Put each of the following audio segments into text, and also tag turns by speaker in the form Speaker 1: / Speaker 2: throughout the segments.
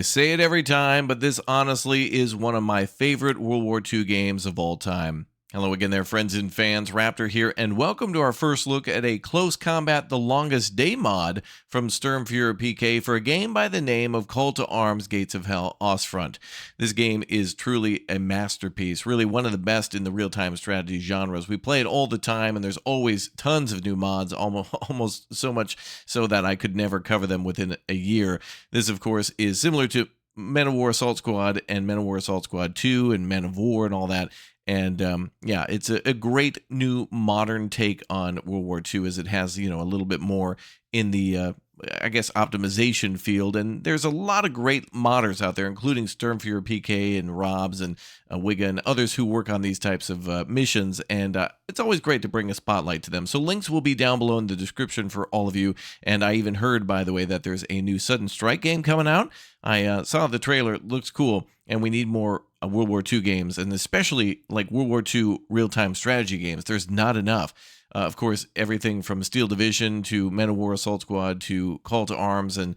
Speaker 1: I say it every time, but this honestly is one of my favorite World War II games of all time. Hello again there, friends and fans. Raptor here, and welcome to our first look at a Close Combat The Longest Day mod from Sturmfuhrer PK for a game by the name of Call to Arms Gates of Hell Ostfront. This game is truly a masterpiece, really one of the best in the real-time strategy genres. We play it all the time, and there's always tons of new mods, almost so much so that I could never cover them within a year. This, of course, is similar to Men of War Assault Squad and Men of War Assault Squad 2 and Men of War and all that. And yeah, it's a great new modern take on World War II, as it has, a little bit more in the, I guess, optimization field. And there's a lot of great modders out there, including Sturmfuhrer PK and Robs and Wigga and others who work on these types of missions. And it's always great to bring a spotlight to them. So links will be down below in the description for all of you. And I even heard, by the way, that there's a new Sudden Strike game coming out. I saw the trailer. It looks cool. And we need more World War II games, and especially like World War II real-time strategy games. There's not enough. Of course, everything from Steel Division to Men of War Assault Squad to Call to Arms and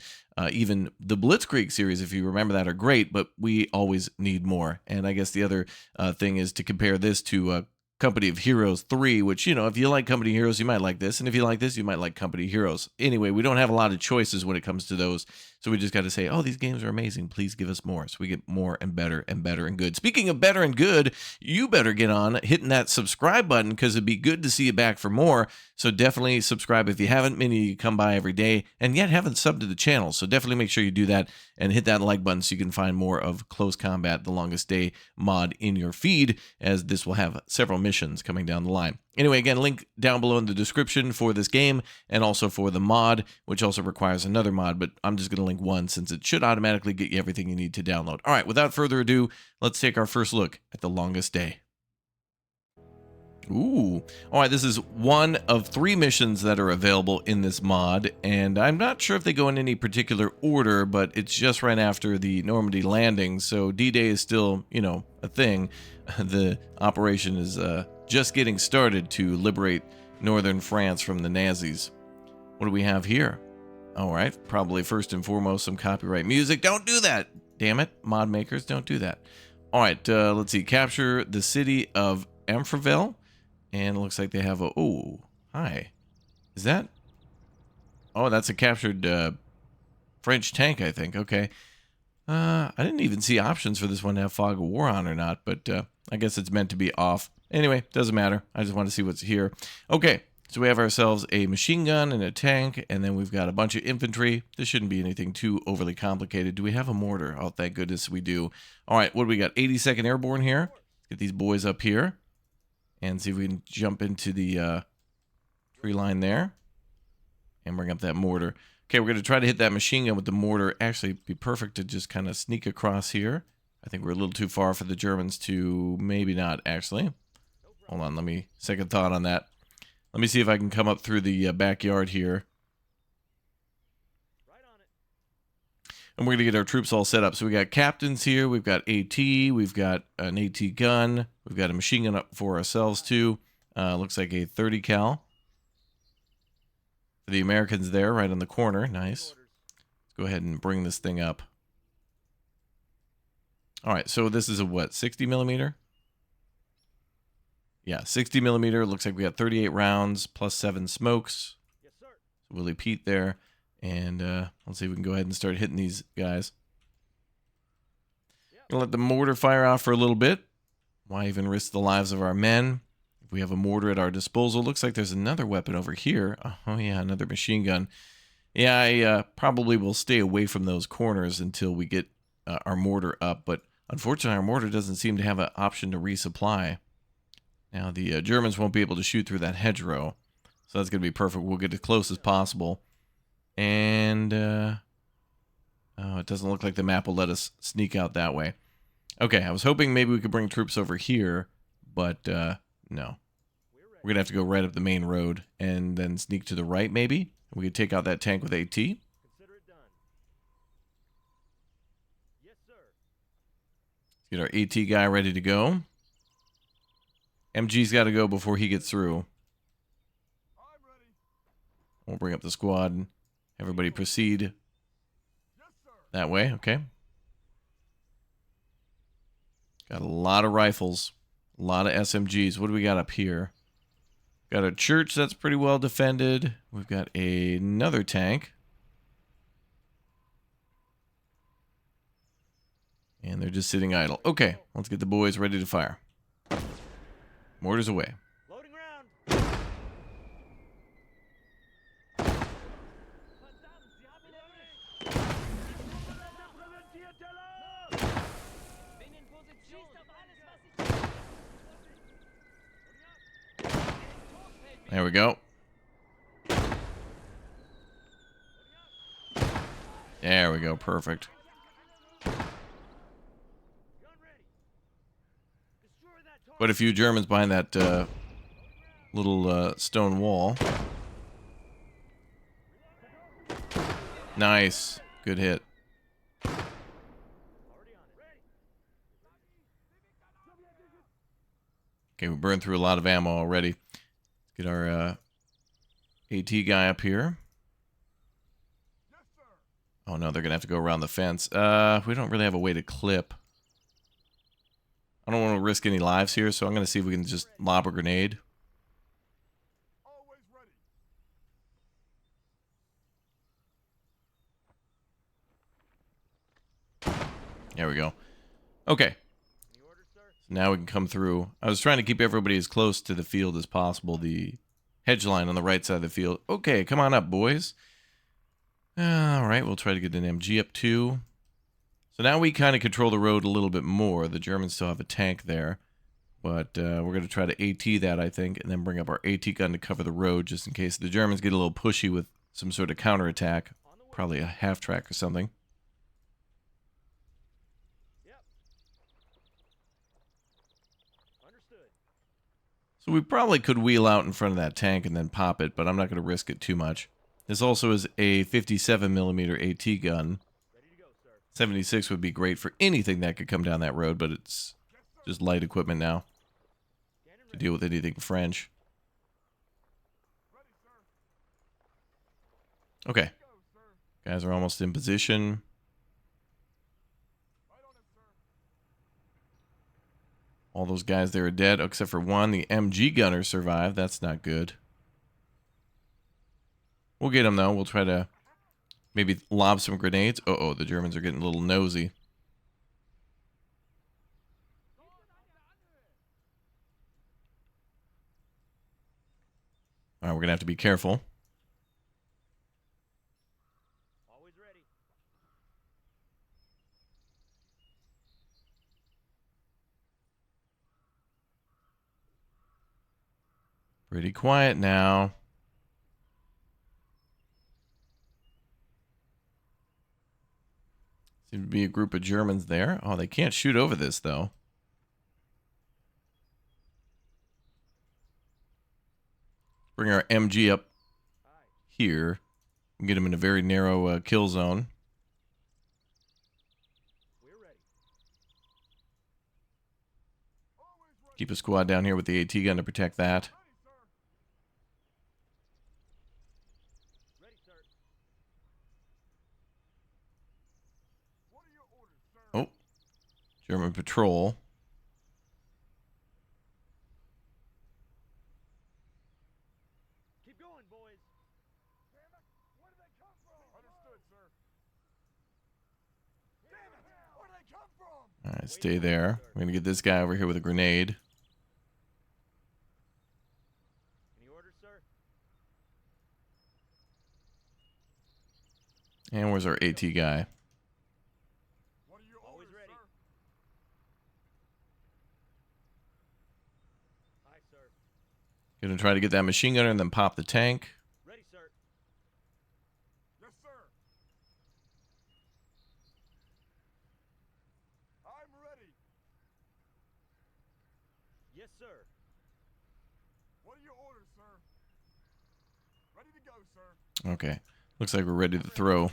Speaker 1: even the Blitzkrieg series, if you remember that, are great, but we always need more. And I guess the other thing is to compare this to Company of Heroes 3, which, if you like Company of Heroes, you might like this. And if you like this, you might like Company of Heroes. Anyway, we don't have a lot of choices when it comes to those. So we just got to say, oh, these games are amazing. Please give us more. So we get more and better and better and good. Speaking of better and good, you better get on hitting that subscribe button, because it'd be good to see you back for more. So definitely subscribe if you haven't. Many of you come by every day and yet haven't subbed to the channel. So definitely make sure you do that and hit that like button so you can find more of Close Combat The Longest Day mod in your feed, as this will have several missions coming down the line. Anyway, again, link down below in the description for this game and also for the mod, which also requires another mod, but I'm just going to link one since it should automatically get you everything you need to download. All right, without further ado, let's take our first look at The Longest Day. Ooh. All right, this is one of 3 missions that are available in this mod, and I'm not sure if they go in any particular order, but it's just right after the Normandy landing, so D-Day is still, a thing. The operation is just getting started to liberate northern France from the Nazis. What do we have here? All right, probably first and foremost some copyright music. Don't do that! Damn it, mod makers, don't do that. All right, let's see. Capture the city of Amfreville. And it looks like they have a... Oh, hi. Is that... Oh, that's a captured French tank, I think. Okay. I didn't even see options for this one to have Fog of War on or not, but I guess it's meant to be off. Anyway, doesn't matter. I just want to see what's here. Okay, so we have ourselves a machine gun and a tank, and then we've got a bunch of infantry. This shouldn't be anything too overly complicated. Do we have a mortar? Oh, thank goodness we do. All right, what do we got? 82nd Airborne here. Let's get these boys up here and see if we can jump into the tree line there and bring up that mortar. Okay, we're going to try to hit that machine gun with the mortar. Actually, it'd be perfect to just kind of sneak across here. I think we're a little too far for the Germans to... Maybe not, actually. Hold on, let me... Second thought on that. Let me see if I can come up through the backyard here. And we're going to get our troops all set up. So we got captains here. We've got AT. We've got an AT gun. We've got a machine gun up for ourselves, too. Looks like a 30 cal. For the Americans there, right on the corner. Nice. Let's go ahead and bring this thing up. All right, so this is a what, 60 millimeter? Yeah, 60 millimeter. Looks like we got 38 rounds plus 7 smokes. Yes, sir. So Willie Pete there. And let's see if we can go ahead and start hitting these guys. Gonna let the mortar fire off for a little bit. Why even risk the lives of our men? If we have a mortar at our disposal. Looks like there's another weapon over here. Oh yeah, another machine gun. Yeah, I probably will stay away from those corners until we get our mortar up. But unfortunately, our mortar doesn't seem to have an option to resupply. Now, the Germans won't be able to shoot through that hedgerow. So that's going to be perfect. We'll get as close as possible. And oh, it doesn't look like the map will let us sneak out that way. Okay, I was hoping maybe we could bring troops over here, but no. We're going to have to go right up the main road and then sneak to the right, maybe. We could take out that tank with AT. Consider it done. Yes, sir. Let's get our AT guy ready to go. MG's got to go before he gets through. I'm ready. We'll bring up the squad. Everybody proceed that way, okay. Got a lot of rifles. A lot of SMGs. What do we got up here? Got a church that's pretty well defended. We've got another tank. And they're just sitting idle. Okay, let's get the boys ready to fire. Mortars away.
Speaker 2: Loading round.
Speaker 1: There we go. There we go. Perfect. Quite a few Germans behind that little stone wall. Nice. Good hit. Okay, we burned through a lot of ammo already. Let's get our AT guy up here. Oh no, they're going to have to go around the fence. We don't really have a way to clip. I don't want to risk any lives here, so I'm going to see if we can just lob a grenade. There we go. Okay. So now we can come through. I was trying to keep everybody as close to the field as possible. The hedge line on the right side of the field. Okay, come on up, boys. All right, we'll try to get an MG up too. So now we kind of control the road a little bit more. The Germans still have a tank there. But we're going to try to AT that, I think, and then bring up our AT gun to cover the road just in case the Germans get a little pushy with some sort of counterattack. Probably a half-track or something. So we probably could wheel out in front of that tank and then pop it, but I'm not going to risk it too much. This also is a 57mm AT gun. 76 would be great for anything that could come down that road, but it's just light equipment now to deal with anything French. Okay. Guys are almost in position. All those guys there are dead, except for one. The MG gunner survived. That's not good. We'll get him, though. We'll try to maybe lob some grenades. Uh-oh, the Germans are getting a little nosy. All right, we're going to have to be careful.
Speaker 2: Always ready.
Speaker 1: Pretty quiet now. Seems to be a group of Germans there. Oh, they can't shoot over this, though. Bring our MG up here and get him in a very narrow kill zone. Keep a squad down here with the AT gun to protect that. Oh, German patrol.
Speaker 2: Keep going, boys. Damn it! Where did they come from? Understood, sir. Damn it! Where did they come from?
Speaker 1: All right, stay there. We're going to get this guy over here with a grenade.
Speaker 2: Any orders, sir?
Speaker 1: And where's our AT guy?
Speaker 2: What are your Always orders, ready. Sir? Aye, sir.
Speaker 1: Going to try to get that machine gunner and then pop the tank.
Speaker 2: Ready, sir. Yes, sir. I'm ready. Yes, sir. What are your orders, sir? Ready to go, sir.
Speaker 1: Okay. Looks like we're ready to throw.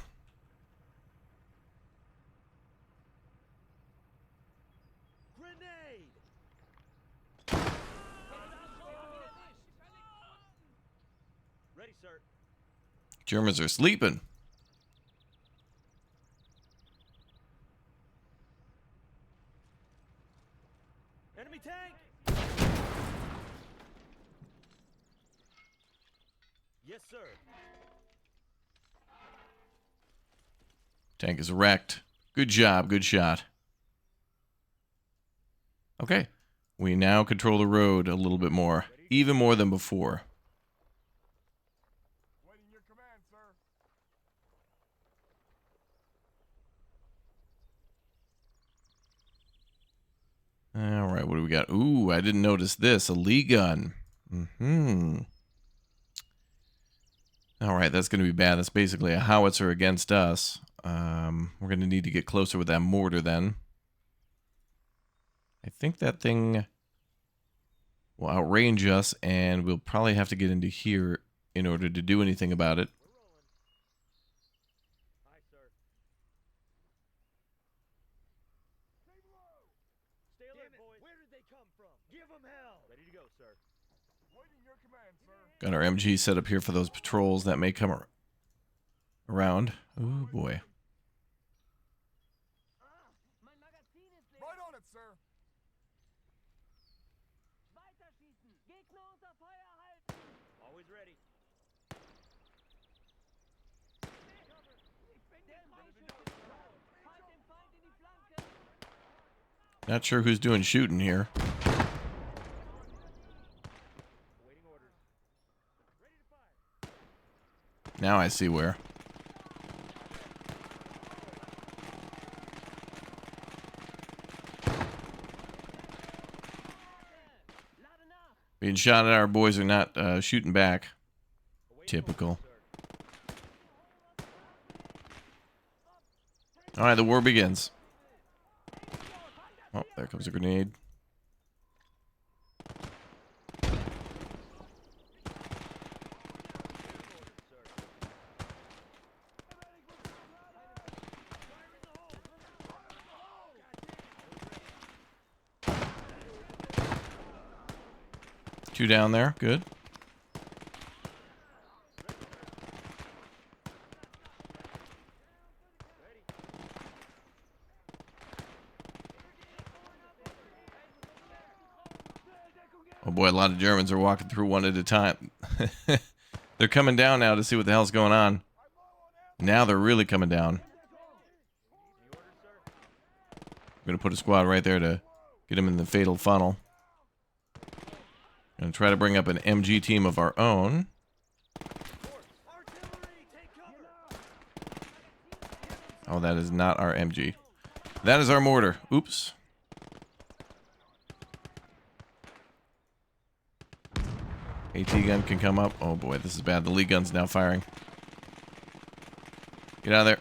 Speaker 2: Grenade! Ready, sir.
Speaker 1: Germans are sleeping.
Speaker 3: Enemy tank! Yes, sir.
Speaker 1: Tank is wrecked. Good job. Good shot. Okay. We now control the road a little bit more. Even more than before.
Speaker 2: Waiting your command, sir.
Speaker 1: All right, what do we got? Ooh, I didn't notice this. A Lee gun. All right, that's going to be bad. That's basically a howitzer against us. We're going to need to get closer with that mortar then. I think that thing will outrange us, and we'll probably have to get into here in order to do anything about it.
Speaker 3: We're rolling. Aye, sir. Stay alert, boys. Where did they come from? Give them hell. Ready to go, sir.
Speaker 2: Waiting your command, sir.
Speaker 1: Got our MG set up here for those patrols that may come around. Oh, boy.
Speaker 2: Right on it, sir.
Speaker 3: Always ready.
Speaker 1: Not sure who's doing shooting here.
Speaker 3: Awaiting orders. Ready to fire.
Speaker 1: Now I see where. Being shot at, our boys are not shooting back. Typical. All right, the war begins. Oh, there comes a grenade. Two down there. Good. Oh boy, a lot of Germans are walking through one at a time. They're coming down now to see what the hell's going on. Now they're really coming down. I'm going to put a squad right there to get them in the fatal funnel. Going to try to bring up an MG team of our own. Oh, that is not our MG. That is our mortar. Oops. AT gun can come up. Oh boy, this is bad. The Lee gun's now firing. Get out of there.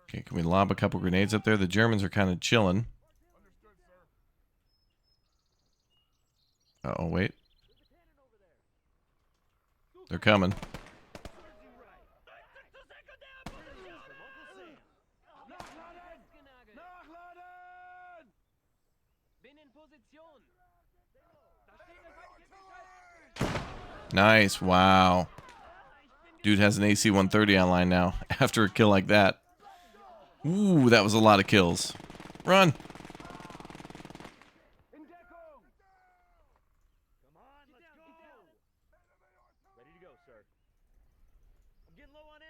Speaker 1: Okay, can we lob a couple grenades up there? The Germans are kind of chilling.
Speaker 2: Understood, sir.
Speaker 1: Uh-oh, wait. They're coming. Nice, wow. Dude has an AC-130 online now after a kill like that. Ooh, that was a lot of kills. Run.
Speaker 3: Come on, let's go. Ready to go, sir. I'm getting low on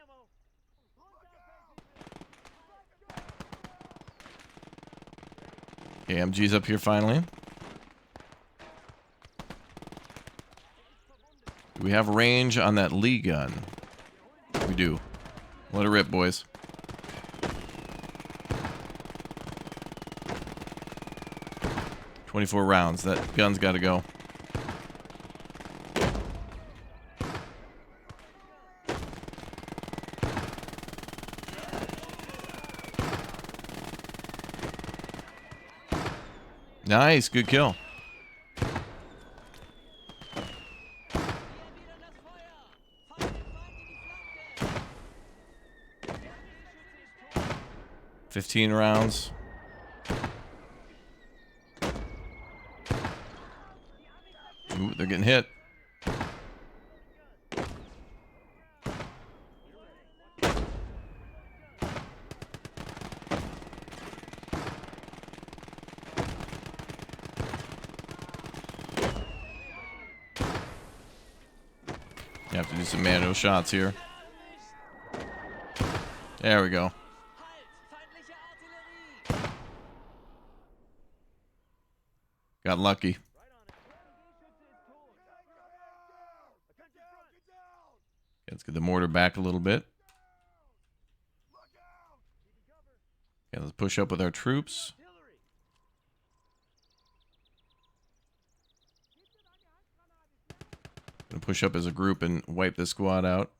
Speaker 3: ammo.
Speaker 1: AMG's up here finally. Do we have range on that Lee gun? We do. Let it rip, boys. .24 rounds. That gun's got to go. Nice, good kill. .15 rounds. they're getting hit. You have to do some manual shots here. There we go. Got lucky. Let's get the mortar back a little bit. Okay, let's push up with our troops. Gonna push up as a group and wipe this squad out.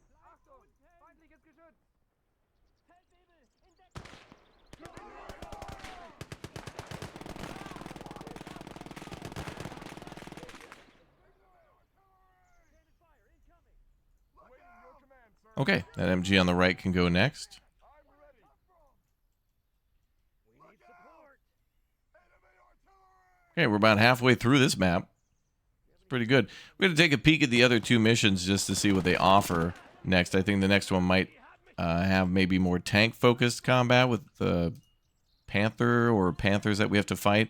Speaker 1: Okay, that MG on the right can go next. Okay, we're about halfway through this map. It's pretty good. We're going to take a peek at the other two missions just to see what they offer next. I think the next one might have maybe more tank-focused combat with the Panther or Panthers that we have to fight.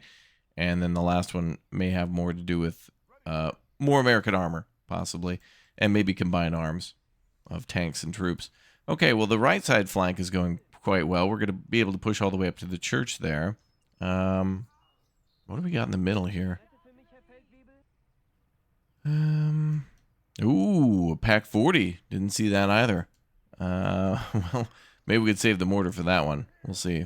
Speaker 1: And then the last one may have more to do with more American armor, possibly. And maybe combined arms of tanks and troops. Okay, well, the right side flank is going quite well. We're going to be able to push all the way up to the church there. What do we got in the middle here? Ooh, a Pack 40. Didn't see that either. Well, maybe we could save the mortar for that one. We'll see.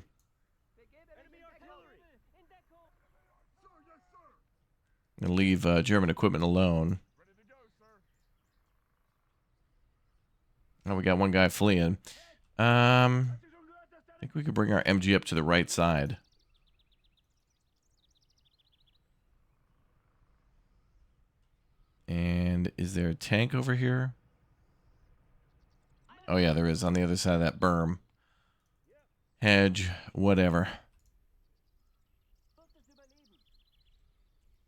Speaker 1: I'm going to leave German equipment alone. Oh, we got one guy fleeing. I think we could bring our MG up to the right side. And is there a tank over here? Oh, yeah, there is on the other side of that berm. Hedge, whatever.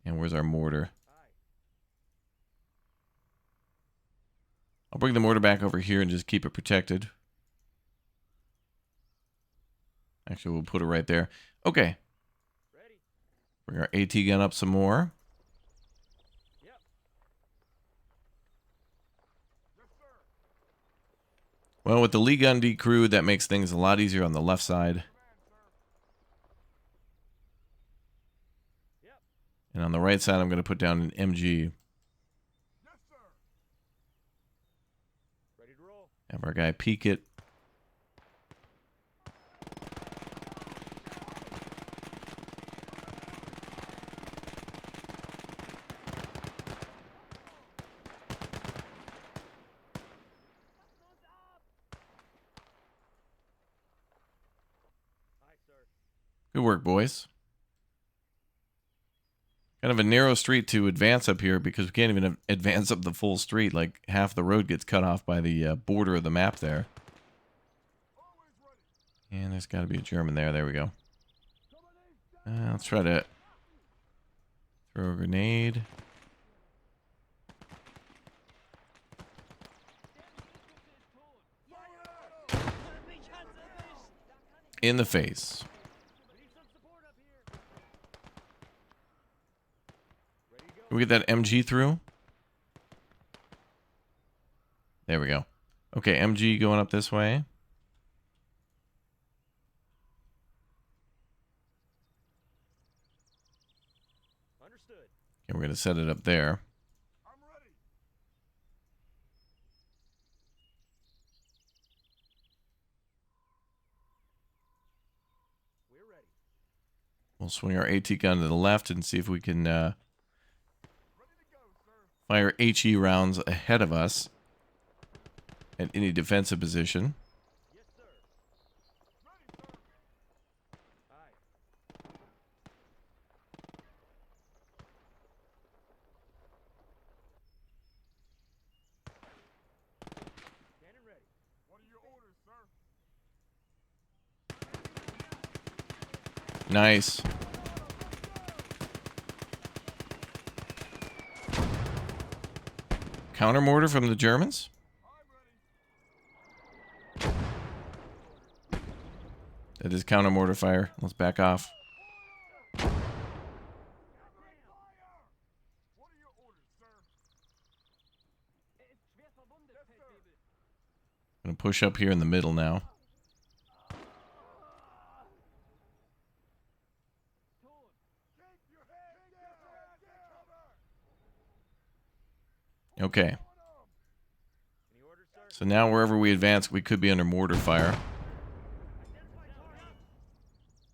Speaker 1: And where's our mortar? I'll bring the mortar back over here and just keep it protected. Actually, we'll put it right there. Okay. Bring our AT gun up some more. Well, with the Lee gun decrewed, that makes things a lot easier on the left side. And on the right side, I'm going to put down an MG. Have our guy peek it. Good work, boys. Kind of a narrow street to advance up here because we can't even advance up the full street. Like half the road gets cut off by the border of the map there. And there's got to be a German there. There we go. Let's try to throw a grenade. In the face. Can we get that MG through? There we go. Okay, MG going up this way.
Speaker 3: Understood.
Speaker 1: Okay, we're going to set it up there.
Speaker 2: I'm ready.
Speaker 3: We're ready.
Speaker 1: We'll swing our AT gun to the left and see if we can fire HE rounds ahead of us at any defensive position.
Speaker 3: Yes, sir. Ready, sir. Aye. Cannon ready.
Speaker 2: What are your orders, sir?
Speaker 1: Nice. Counter mortar from the Germans? That is counter mortar fire. Let's back off.
Speaker 2: What are your orders, sir?
Speaker 1: I'm gonna push up here in the middle now. Okay.
Speaker 3: Any orders, sir?
Speaker 1: So now wherever we advance, we could be under mortar fire.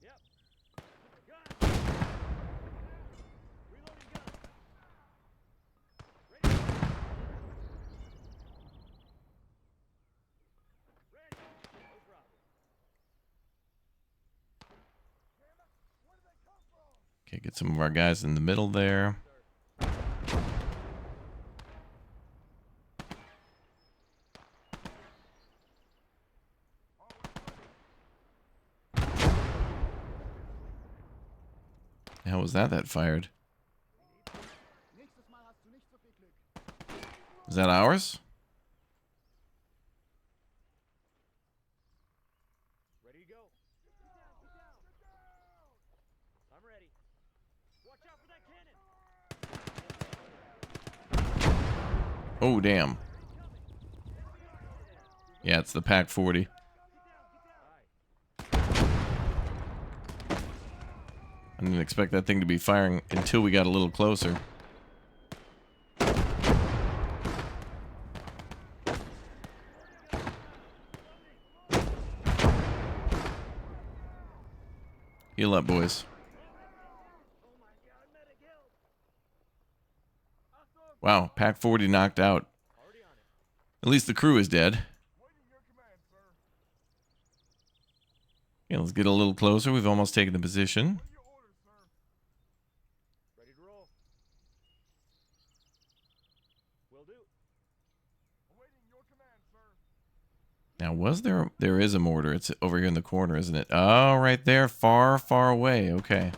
Speaker 3: Yep. Gun. Reloading gun. Ready. Ready. No problem.
Speaker 1: Okay, get some of our guys in the middle there. How was that fired? Is that ours?
Speaker 3: Ready to go. I'm ready. Watch out for that cannon.
Speaker 1: Oh, damn. Yeah, it's the Pack 40. I didn't expect that thing to be firing until we got a little closer. Heal up, boys. Wow, Pack 40 knocked out.
Speaker 3: Already on it.
Speaker 1: At least the crew is dead.
Speaker 2: Waiting your command, sir.
Speaker 1: Yeah, let's get a little closer. We've almost taken the position.
Speaker 2: What are your orders, sir?
Speaker 3: Ready to roll. Will do.
Speaker 2: Awaiting your command, sir.
Speaker 1: Now, there is a mortar. It's over here in the corner, isn't it? Oh, right there. Far, far away. Okay.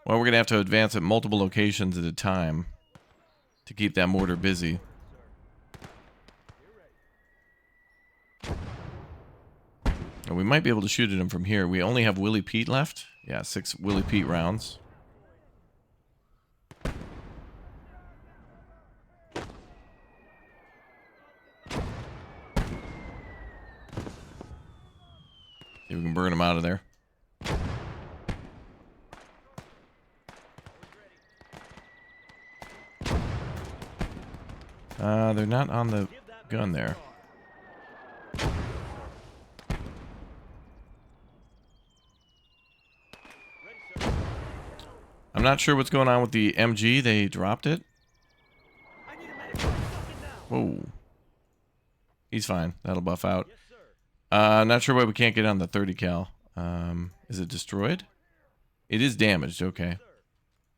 Speaker 1: Well, we're going to have to advance at multiple locations at a time to keep that mortar busy. And we might be able to shoot at him from here. We only have Willie Pete left. Yeah, 6 Willie Pete rounds. See if we can burn him out of there. They're not on the gun there. I'm not sure what's going on with the MG. They dropped it.
Speaker 3: I need a medic right fucking now.
Speaker 1: Whoa. He's fine. That'll buff out.
Speaker 3: Yes, sir.
Speaker 1: Not sure why we can't get on the 30 cal. Is it destroyed? It is damaged. Okay.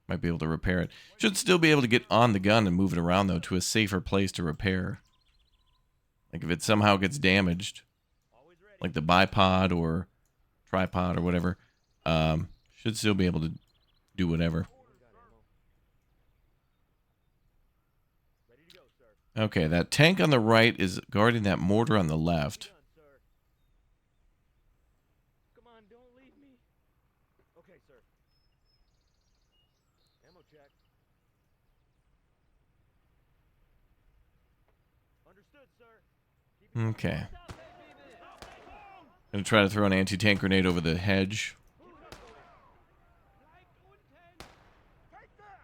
Speaker 1: Might be able to repair it. Should still be able to get on the gun and move it around, though, to a safer place to repair. Like if it somehow gets damaged,
Speaker 3: Always ready.
Speaker 1: like the bipod or tripod or whatever, should still be able to do whatever.
Speaker 3: Ready to go, sir.
Speaker 1: Okay, that tank on the right is guarding that mortar on the left.
Speaker 3: Done, sir. Come on, don't leave me. Okay, sir. Ammo check. Understood, sir. Keep it
Speaker 1: Okay.
Speaker 3: out, baby.
Speaker 1: Gonna try to throw an anti-tank grenade over the hedge.
Speaker 2: Take that!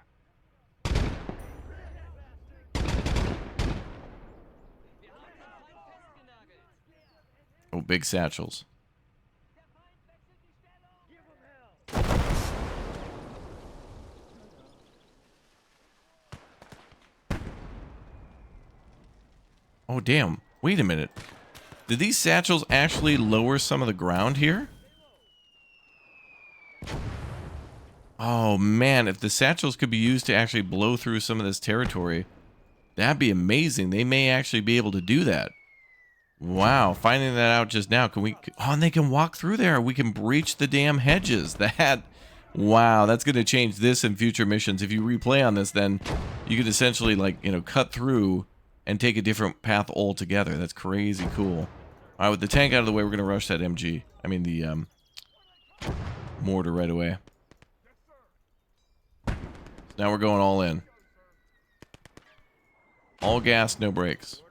Speaker 1: Oh, big satchels.
Speaker 3: Give 'em hell.
Speaker 1: Oh, damn. Wait a minute. Did these satchels actually lower some of the ground here? Oh, man. If the satchels could be used to actually blow through some of this territory, that'd be amazing. They may actually be able to do that. Wow. Finding that out just now. Can we... Oh, and they can walk through there. We can breach the damn hedges. That... Wow. That's going to change this in future missions. If you replay on this, then you could essentially, like, you know, cut through and take a different path altogether. That's crazy cool. All right, with the tank out of the way, we're going to rush that MG. I mean, the mortar right away. So now we're going all in. All gas, no brakes.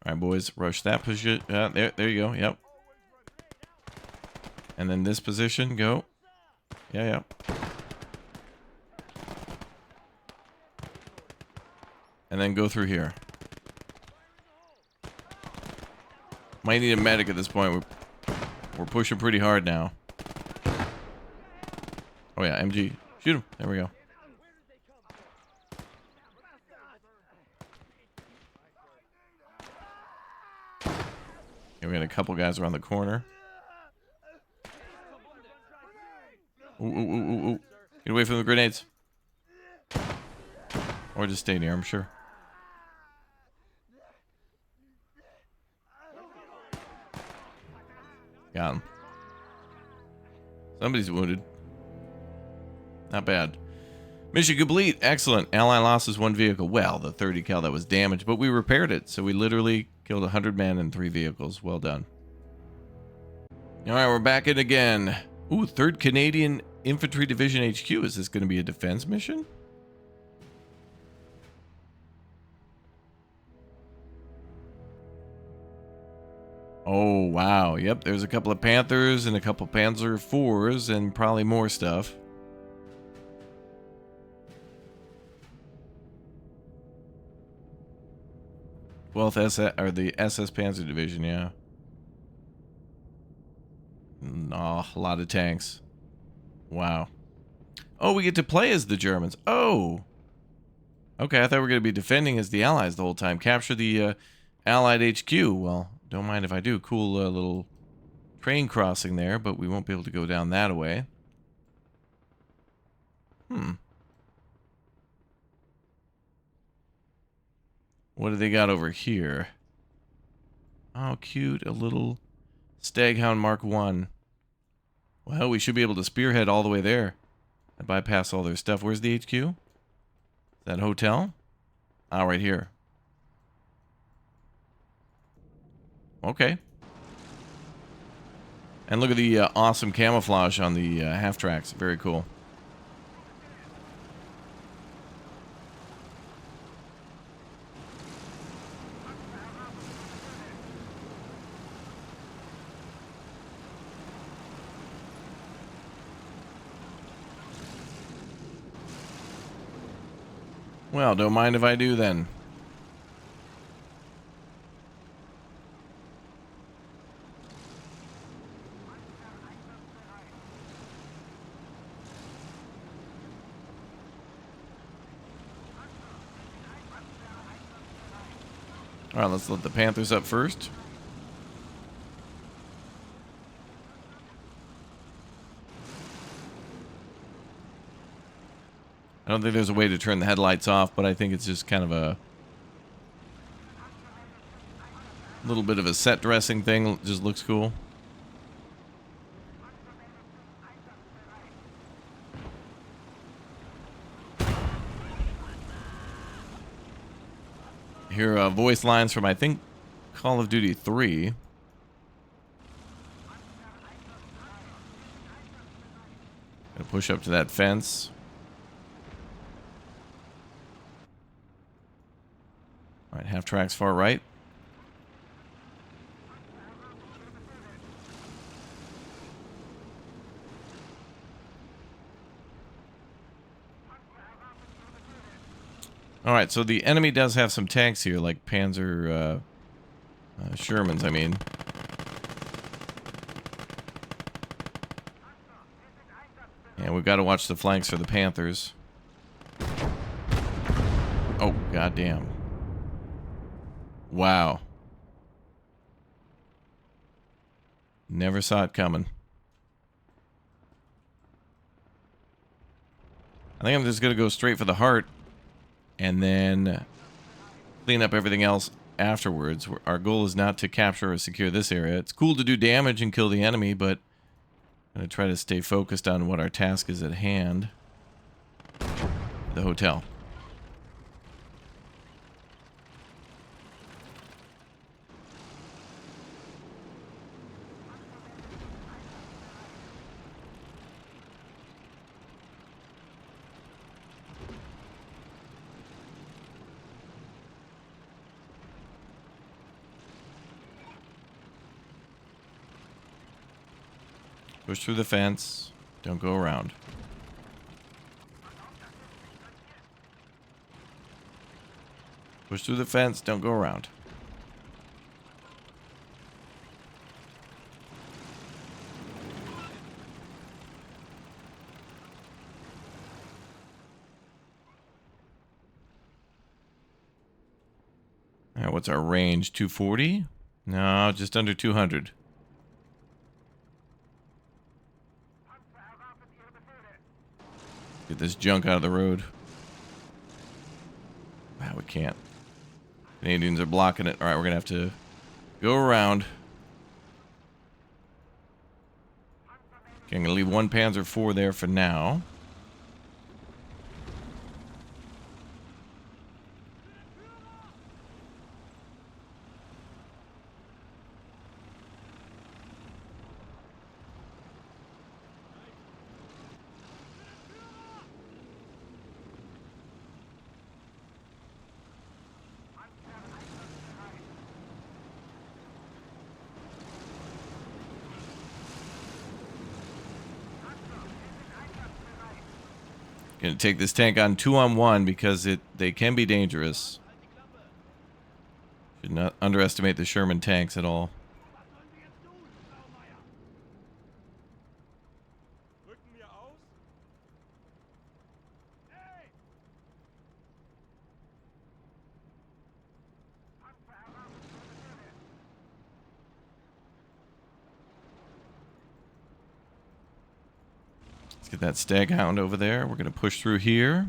Speaker 1: All right, boys, rush that position. There you go. Yep. And then this position, go. Yeah. And then go through here. Might need a medic at this point. We're pushing pretty hard now. Oh yeah, MG. Shoot him. There we go. Okay, we got a couple guys around the corner. Ooh. Get away from the grenades. Or just stay near, I'm sure. Got him. Somebody's wounded. Not bad. Mission complete. Excellent. Ally losses 1 vehicle. Well, the 30 cal that was damaged, but we repaired it. So we literally killed 100 men and 3 vehicles. Well done. All right, we're back in again. Ooh, 3rd Canadian Infantry Division HQ. Is this going to be a defense mission? Oh, wow. Yep, there's a couple of Panthers and a couple Panzer IVs and probably more stuff. SS, or the SS Panzer Division, yeah. Oh, a lot of tanks. Wow. Oh, we get to play as the Germans. Oh. Okay, I thought we were going to be defending as the Allies the whole time. Capture the Allied HQ. Well, don't mind if I do. Cool little train crossing there, but we won't be able to go down that way. What do they got over here? Oh, cute. A little Staghound Mark 1. Well, we should be able to spearhead all the way there and bypass all their stuff. Where's the HQ? Is that hotel? Ah, right here. Okay. And look at the awesome camouflage on the half tracks. Very cool. Well, don't mind if I do then. All right, let's let the Panthers up first. I don't think there's a way to turn the headlights off, but I think it's just kind of a little bit of a set dressing thing. It just looks cool. Hear voice lines from, I think, Call of Duty 3. Gonna push up to that fence. All right, half tracks far right. All right, so the enemy does have some tanks here, like Panzer Shermans, I mean. And we've got to watch the flanks for the Panthers. Oh, goddamn. Wow. Never saw it coming. I think I'm just going to go straight for the heart and then clean up everything else afterwards. Our goal is not to capture or secure this area. It's cool to do damage and kill the enemy, but I'm going to try to stay focused on what our task is at hand. The hotel. Push through the fence. Don't go around. Push through the fence. Don't go around. All right, what's our range? 240? No, just under 200. Get this junk out of the road. Wow, we can't. Canadians are blocking it. All right, we're going to have to go around. Okay, I'm going to leave one Panzer IV there for now. Gonna take this tank on 2-on-1 because they can be dangerous. Should not underestimate the Sherman tanks at all.
Speaker 2: Rücken wir aus? Hey!
Speaker 1: Let's get that stag hound over there. We're gonna push through here.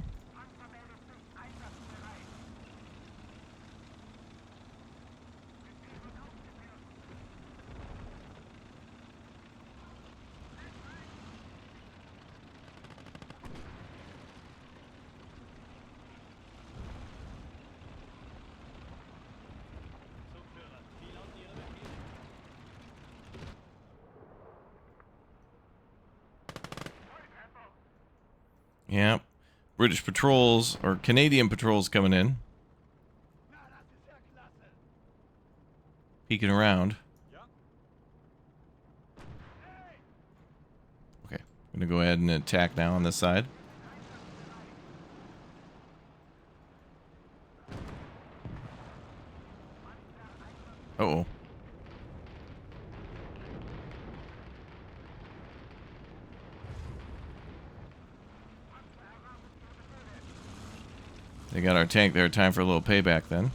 Speaker 1: Yep. British patrols, or Canadian patrols coming in. Peeking around. Okay. I'm going to go ahead and attack now on this side. Uh-oh. They got our tank there. Time for a little payback then.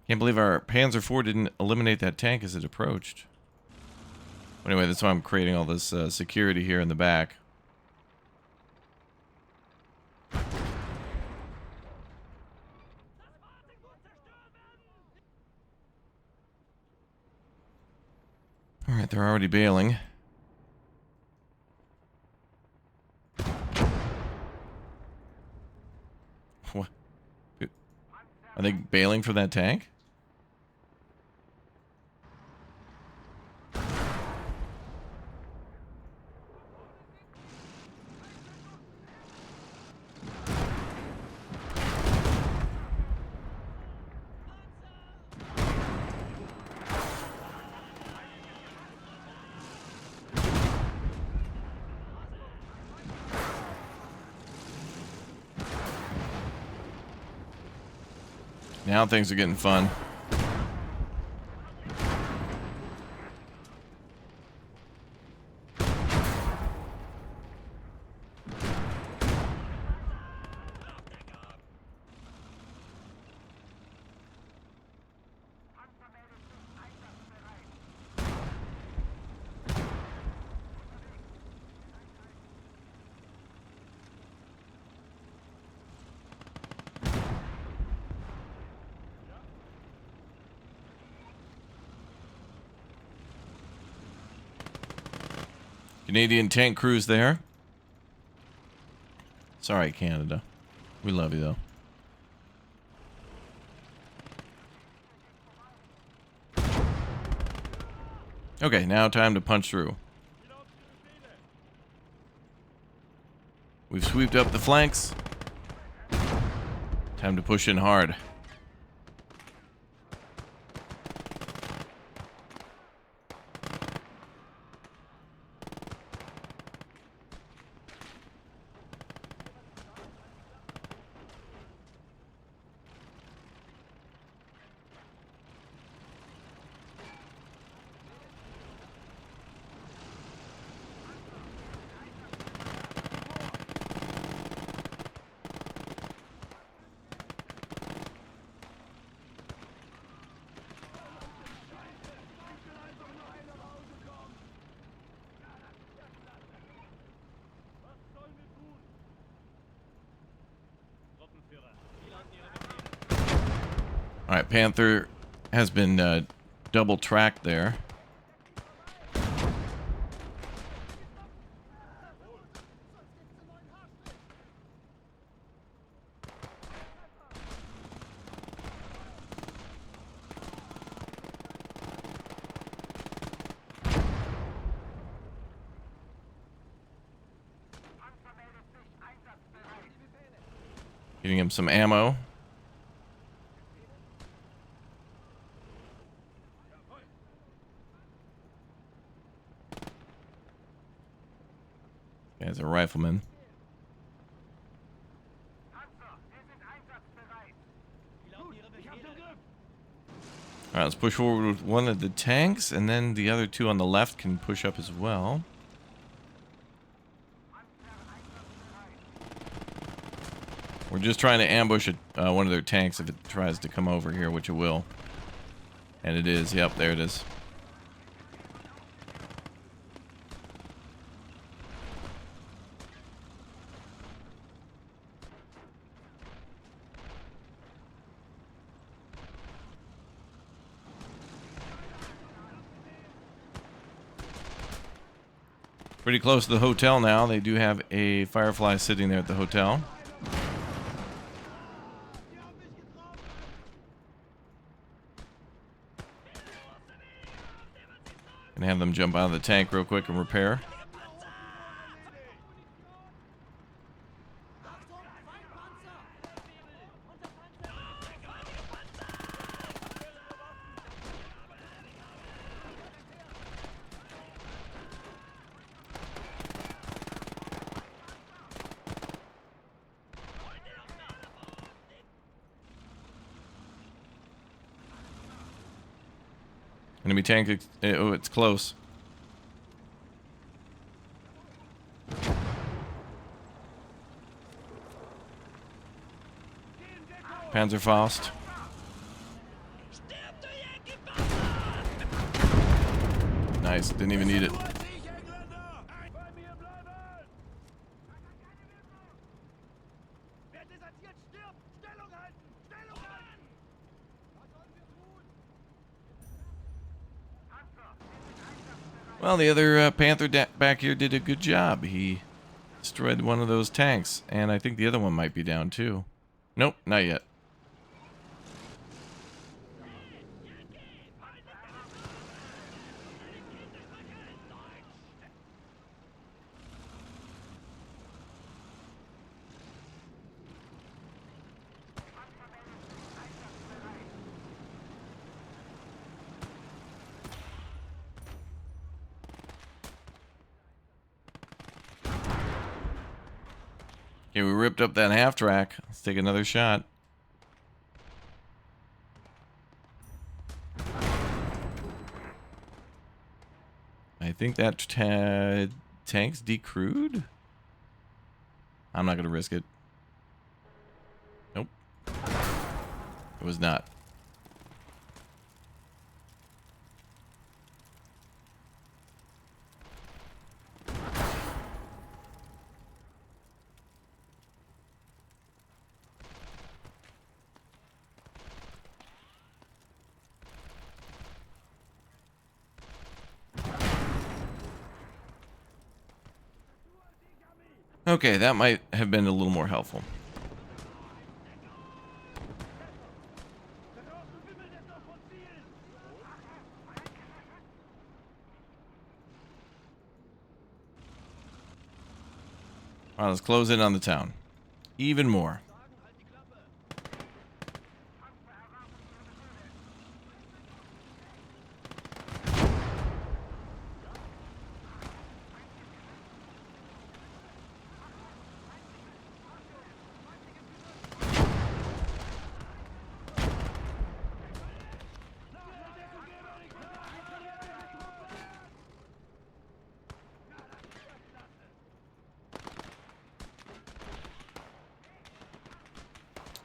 Speaker 1: Can't believe our Panzer IV didn't eliminate that tank as it approached. Anyway, that's why I'm creating all this security here in the back. Alright, they're already bailing. What? Are they bailing for that tank? Now things are getting fun. Canadian tank crews there. Sorry, Canada. We love you, though. Okay, now time to punch through. We've sweeped up the flanks. Time to push in hard. All right, Panther has been double tracked there. Getting him some ammo. Guy's a rifleman. Alright, let's push forward with one of the tanks, and then the other two on the left can push up as well. We're just trying to ambush one of their tanks if it tries to come over here, which it will. And it is. Yep, there it is. Pretty close to the hotel now. They do have a Firefly sitting there at the hotel. Gonna have them jump out of the tank real quick and repair. Enemy tank, oh, it's close. Panzerfaust. Nice, didn't even need it. Well, the other Panther back here did a good job. He destroyed one of those tanks, and I think the other one might be down too. Nope, not yet. Okay, we ripped up that half track. Let's take another shot. I think that tank's decrewed. I'm not going to risk it. Nope. It was not. Okay, that might have been a little more helpful. All right, let's close in on the town. Even more.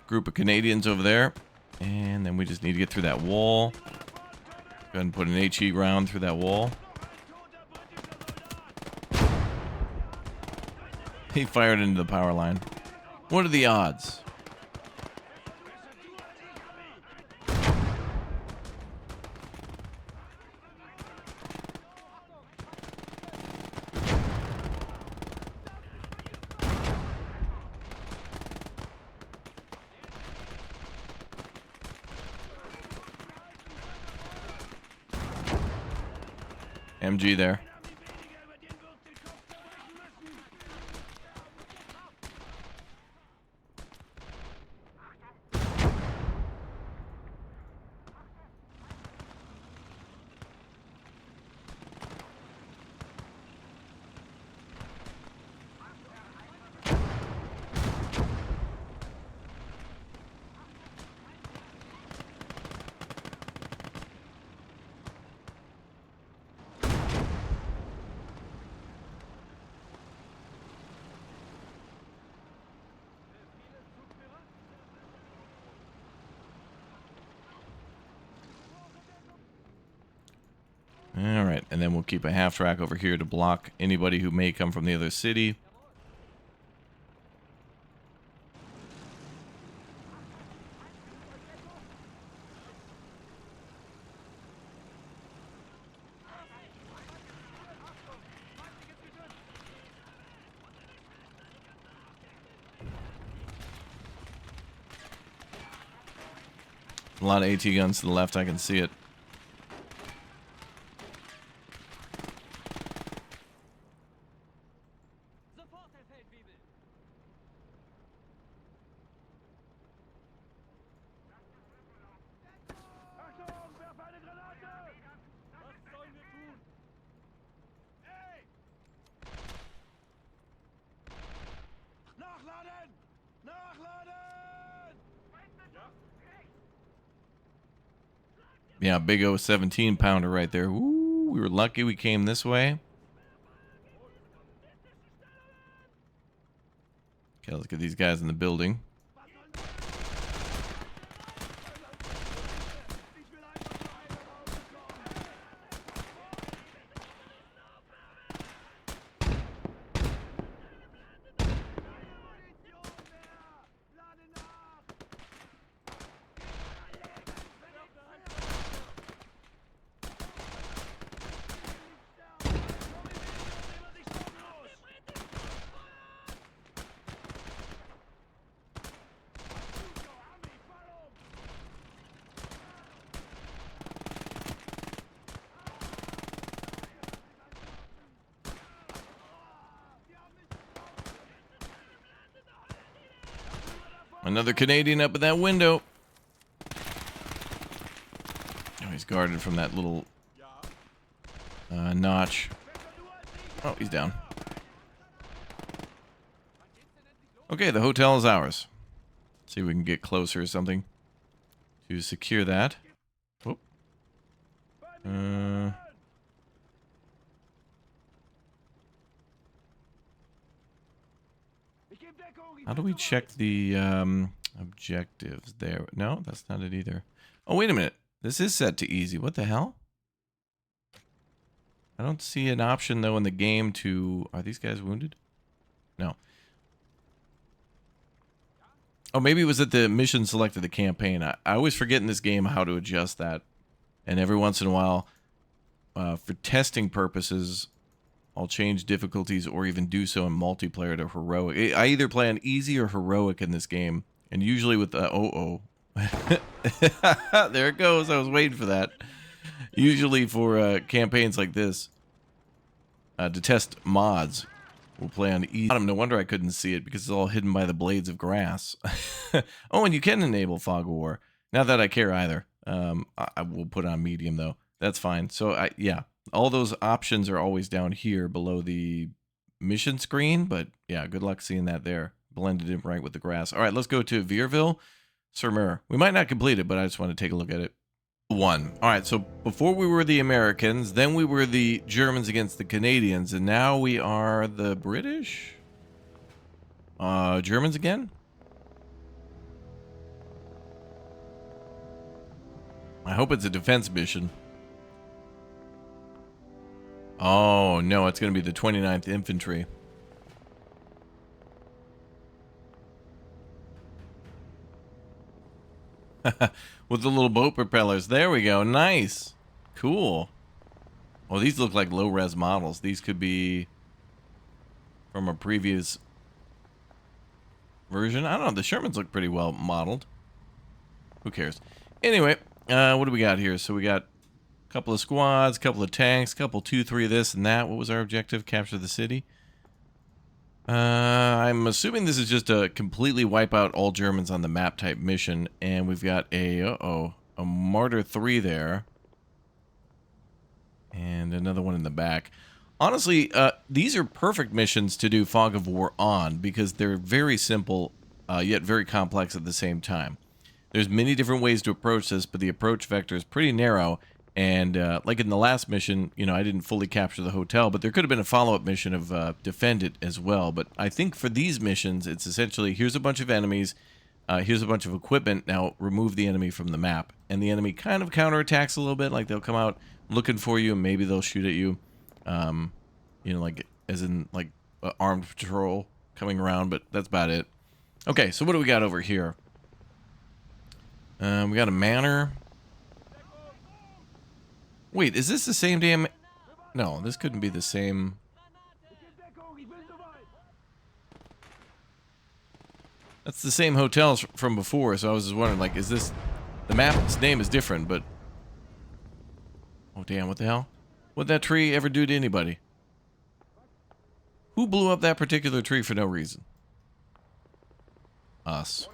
Speaker 1: Group of Canadians over there. And then we just need to get through that wall. Go ahead and put an HE round through that wall. He fired into the power line. What are the odds? MG there. All right, and then we'll keep a half track over here to block anybody who may come from the other city. A lot of AT guns to the left, I can see it.
Speaker 3: Achtung, werf eine Granate! Was sollen wir tun? Hey! Nachladen! Nachladen!
Speaker 1: Yeah, big O 17 pounder right there. Ooh, we were lucky we came this way. Okay, let's get these guys in the building. Another Canadian up at that window. Oh, he's guarded from that little notch. Oh, he's down. Okay, the hotel is ours. See if we can get closer or something to secure that. Whoop. How do we check the objectives there? No, that's not it either. Oh, wait a minute. This is set to easy. What the hell? I don't see an option, though, in the game to... Are these guys wounded? No. Oh, maybe it was that the mission selected the campaign. I always forget in this game how to adjust that. And every once in a while, for testing purposes, I'll change difficulties or even do so in multiplayer to heroic. I either play on easy or heroic in this game, and usually with the there it goes. I was waiting for that. Usually for campaigns like this, to test mods, we'll play on easy. No wonder I couldn't see it because it's all hidden by the blades of grass. Oh, and you can enable fog of war. Not that I care either. I will put on medium though. That's fine. So yeah, all those options are always down here below the mission screen. But yeah, good luck seeing that there. Blended in right with the grass. All right, let's go to Vierville. Sir Mirror. We might not complete it, but I just want to take a look at it. One. All right, so before we were the Americans, then we were the Germans against the Canadians, and now we are the British? Germans again? I hope it's a defense mission. Oh, no, it's going to be the 29th Infantry. With the little boat propellers. There we go. Nice. Cool. Oh, these look like low-res models. These could be from a previous version. I don't know. The Shermans look pretty well modeled. Who cares? Anyway, what do we got here? So we got a couple of squads, a couple of tanks, a couple, 2, 3 of this and that. What was our objective? Capture the city. I'm assuming this is just a completely wipe out all Germans on the map type mission, and we've got a Martyr 3 there, and another one in the back. Honestly, these are perfect missions to do Fog of War on because they're very simple, yet very complex at the same time. There's many different ways to approach this, but the approach vector is pretty narrow. And like in the last mission, you know, I didn't fully capture the hotel, but there could have been a follow-up mission of defend it as well. But I think for these missions, it's essentially here's a bunch of enemies, here's a bunch of equipment, now remove the enemy from the map. And the enemy kind of counterattacks a little bit, like they'll come out looking for you and maybe they'll shoot at you. You know, like as in like armed patrol coming around, but that's about it. Okay, so what do we got over here? We got a manor. Wait, is this the same damn... No, this couldn't be the same... That's the same hotel from before, so I was just wondering, like, is this... The map's name is different, but... Oh, damn, what the hell? What'd that tree ever do to anybody? Who blew up that particular tree for no reason? Us.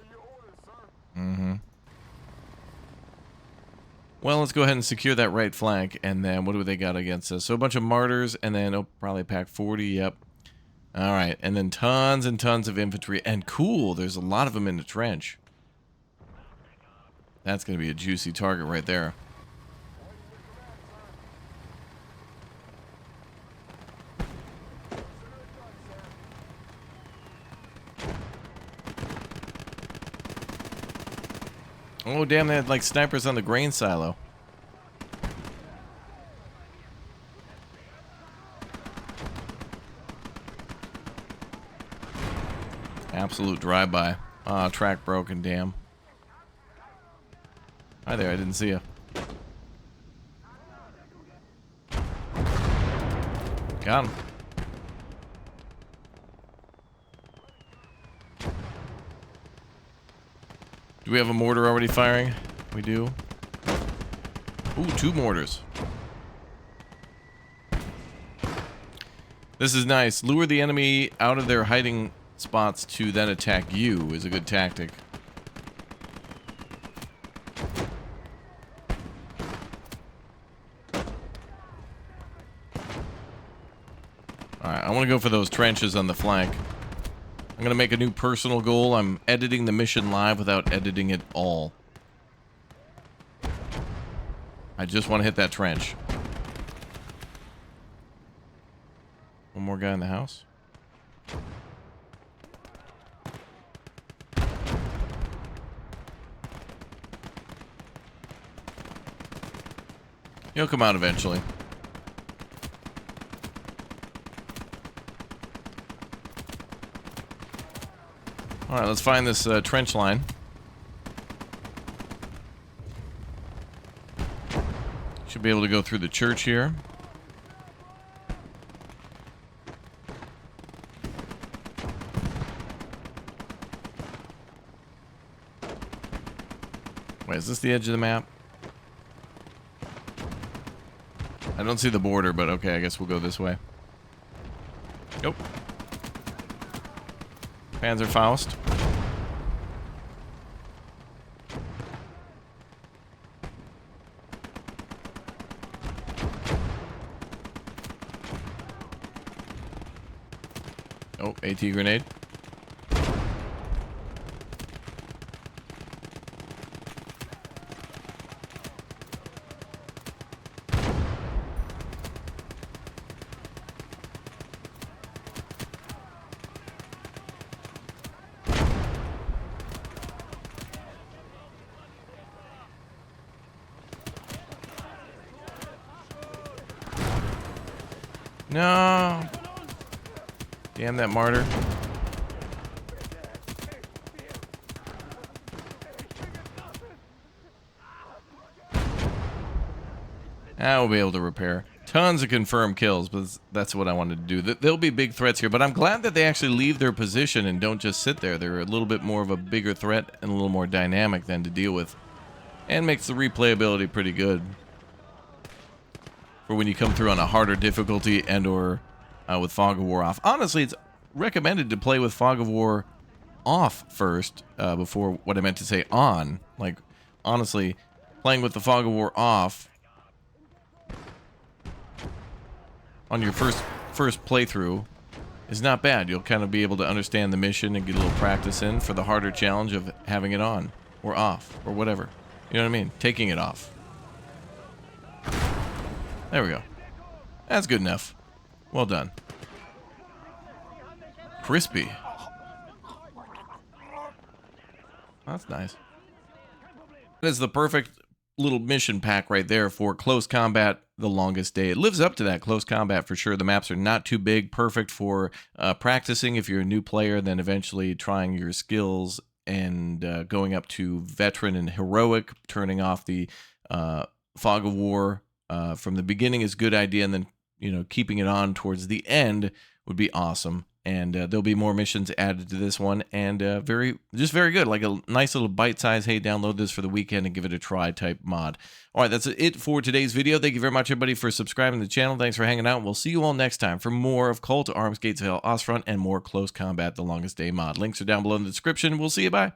Speaker 1: Mm-hmm. Well, let's go ahead and secure that right flank, and then what do they got against us? So a bunch of martyrs, and then, oh, probably pack 40, yep. All right, and then tons and tons of infantry, and cool, there's a lot of them in the trench. That's going to be a juicy target right there. Oh, damn, they had like snipers on the grain silo. Absolute drive-by. Ah, track broken, damn. Hi there, I didn't see you. Got him. Do we have a mortar already firing? We do. Ooh, 2 mortars. This is nice. Lure the enemy out of their hiding spots to then attack you is a good tactic. Alright, I want to go for those trenches on the flank. I'm going to make a new personal goal. I'm editing the mission live without editing it all. I just want to hit that trench. One more guy in the house. He'll come out eventually. Alright, let's find this trench line. Should be able to go through the church here. Wait, is this the edge of the map? I don't see the border, but okay, I guess we'll go this way. Nope. Panzerfaust. Oh, AT grenade. No. Damn that martyr. We'll be able to repair. Tons of confirmed kills, but that's what I wanted to do. There'll be big threats here, but I'm glad that they actually leave their position and don't just sit there. They're a little bit more of a bigger threat and a little more dynamic than to deal with. And makes the replayability pretty good. For when you come through on a harder difficulty and or with Fog of War off. Honestly, it's recommended to play with Fog of War off first before what I meant to say on. Like, honestly, playing with the Fog of War off on your first playthrough is not bad. You'll kind of be able to understand the mission and get a little practice in for the harder challenge of having it on or off or whatever. You know what I mean? Taking it off. There we go. That's good enough. Well done. Crispy. That's nice. That is the perfect little mission pack right there for close combat, the longest day. It lives up to that close combat for sure. The maps are not too big, perfect for practicing if you're a new player, then eventually trying your skills and going up to veteran and heroic, turning off the Fog of War from the beginning is a good idea, and then, you know, keeping it on towards the end would be awesome. And there'll be more missions added to this one, and very good, like a nice little bite-size, hey, download this for the weekend and give it a try type mod. All right, that's it for today's video. Thank you very much, everybody, for subscribing to the channel. Thanks for hanging out, and we'll see you all next time for more of Cult, Arms, Gates of Hell, Ostfront, and more Close Combat, The Longest Day mod. Links are down below in the description. We'll see you, bye.